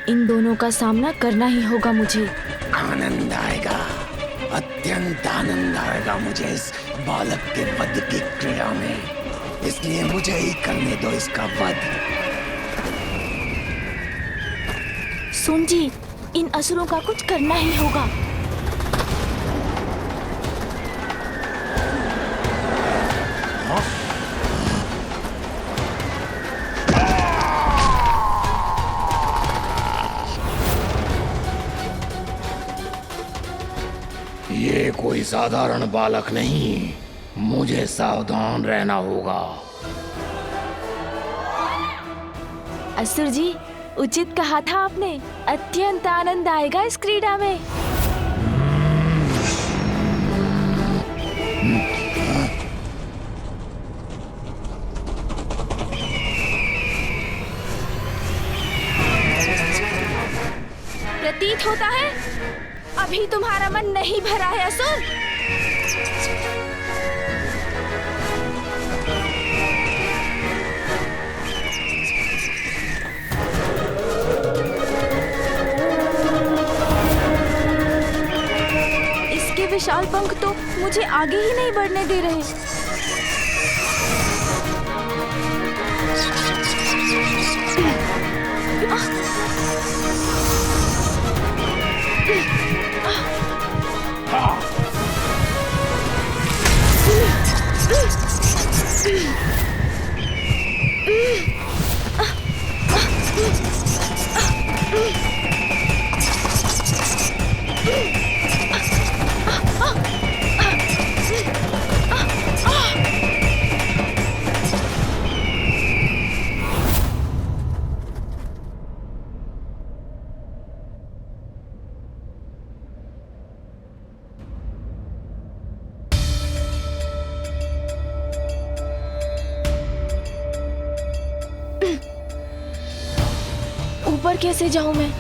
इन दोनों का सामना करना ही होगा मुझे। आनंद आएगा, अत्यंत आनंद आएगा मुझे इस बालक के वध की क्रिया में, इसलिए मुझे ही करने दो इसका वध। सुन जी, इन असुरों का कुछ करना ही होगा। ये कोई साधारण बालक नहीं, मुझे सावधान रहना होगा। असुर जी, उचित कहा था आपने, अत्यंत आनंद आएगा इस क्रीड़ा में। प्रतीत होता है अभी तुम्हारा मन नहीं भरा है असुर। इसके विशाल पंख तो मुझे आगे ही नहीं बढ़ने दे रहे। ऊपर कैसे जाऊं मैं?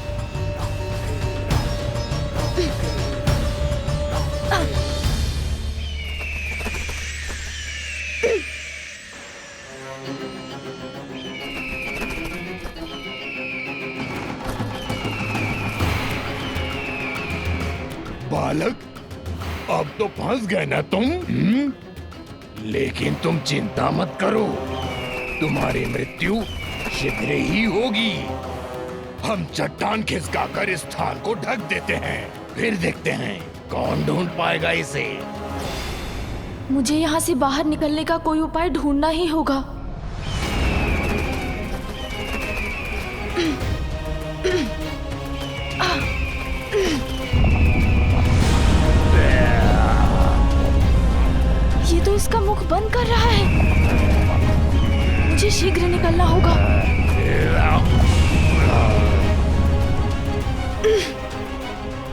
बालक, अब तो फंस गए ना तुम? लेकिन तुम चिंता मत करो, तुम्हारी मृत्यु शीघ्र ही होगी। हम चट्टान खिसकाकर इस स्थान को ढक देते हैं, फिर देखते हैं कौन ढूंढ पाएगा इसे। मुझे यहाँ से बाहर निकलने का कोई उपाय ढूंढना ही होगा। ये तो इसका मुख बंद कर रहा है। मुझे शीघ्र निकलना होगा।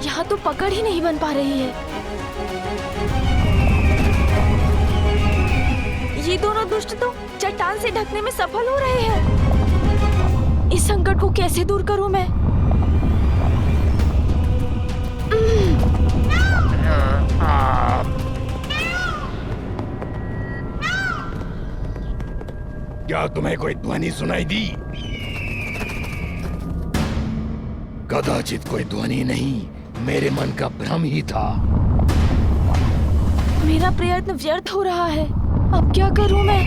यहाँ तो पकड़ ही नहीं बन पा रही है। ये दोनों दुष्ट तो चट्टान से ढकने में सफल हो रहे हैं। इस संकट को कैसे दूर करूं मैं? क्या तुम्हें कोई ध्वनि सुनाई दी? कदाचित कोई ध्वनि नहीं, मेरे मन का भ्रम ही था। मेरा प्रयत्न व्यर्थ हो रहा है। अब क्या करूं मैं?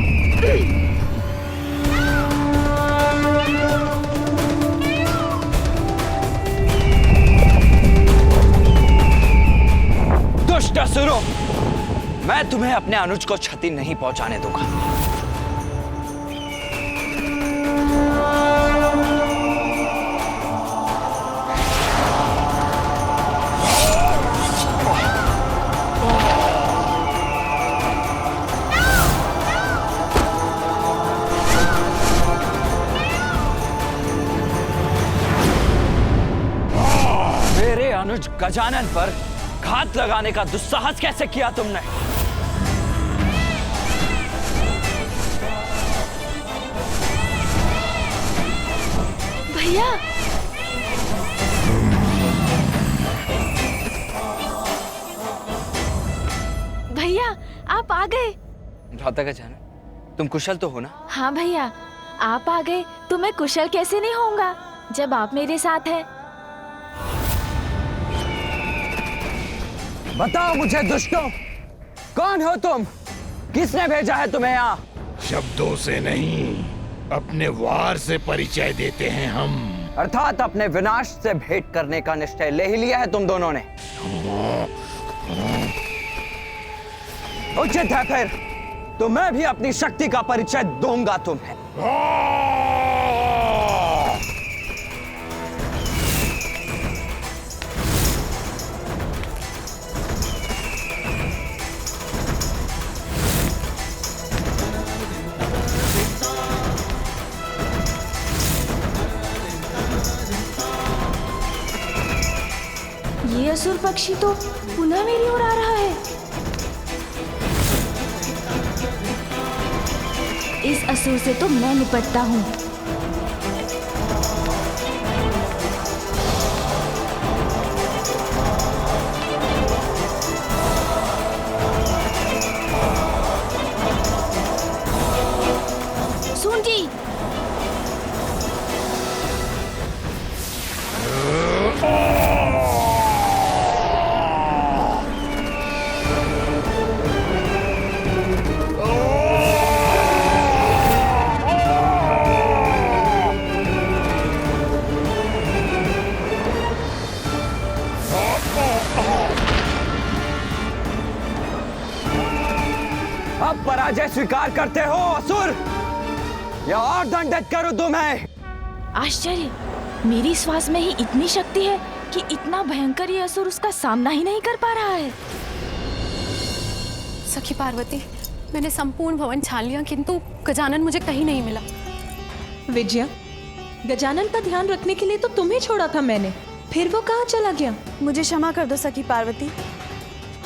दुष्ट असुरों, मैं तुम्हें अपने अनुज को क्षति नहीं पहुंचाने दूंगा। अनुज गजानन पर घात लगाने का दुस्साहस कैसे किया तुमने? भैया, भैया आप आ गए। भ्राता गजानन, तुम कुशल तो हो ना? हाँ भैया, आप आ गए तो मैं कुशल कैसे नहीं होऊंगा। जब आप मेरे साथ हैं। बताओ मुझे दुष्टों, कौन हो तुम? किसने भेजा है तुम्हें यहाँ? शब्दों से नहीं, अपने वार से परिचय देते हैं हम। अर्थात अपने विनाश से भेंट करने का निश्चय ले ही लिया है तुम दोनों ने। उचित है फिर, तो मैं भी अपनी शक्ति का परिचय दूंगा तुम्हें। ये असुर पक्षी तो पुनः मेरी ओर आ रहा है। इस असुर से तो मैं निपटता हूँ। सूंडी। अब पराजय स्वीकार करते हो असुर, या और दंडित करूं तुम्हें? आश्चर्य, मेरी श्वास में ही इतनी शक्ति है कि इतना भयंकर ये असुर उसका सामना ही नहीं कर पा रहा है। सखी पार्वती, मैंने संपूर्ण भवन छान लिया, किंतु गजानन मुझे कहीं नहीं मिला। विजया, गजानन का ध्यान रखने के लिए तो तुम्हें छोड़ा था मैंने, फिर वो कहाँ चला गया? मुझे क्षमा कर दो सखी पार्वती।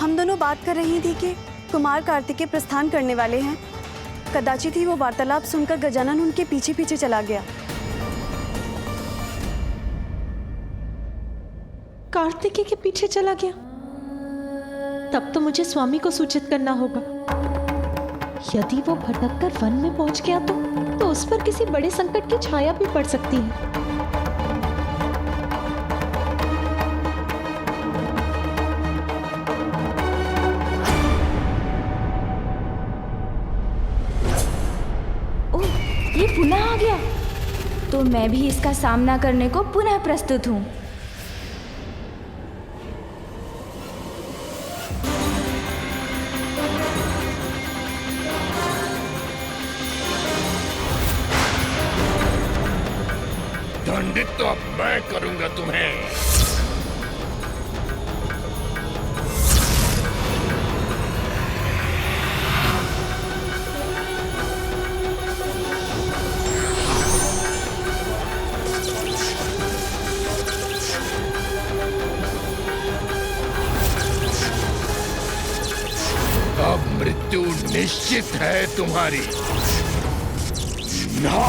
हम दोनों बात कर रही थी कि कुमार कार्तिकेय प्रस्थान करने वाले हैं। कदाचित ही वो वार्तालाप सुनकर गजानन उनके पीछे पीछे चला गया। कार्तिकेय के पीछे चला गया? तब तो मुझे स्वामी को सूचित करना होगा। यदि वो भटक कर वन में पहुंच गया तो उस पर किसी बड़े संकट की छाया भी पड़ सकती है। ये पुनः आ गया, तो मैं भी इसका सामना करने को पुनः प्रस्तुत हूँ। दंडित तो अब मैं करूंगा तुम्हें। अब मृत्यु निश्चित है तुम्हारी। ना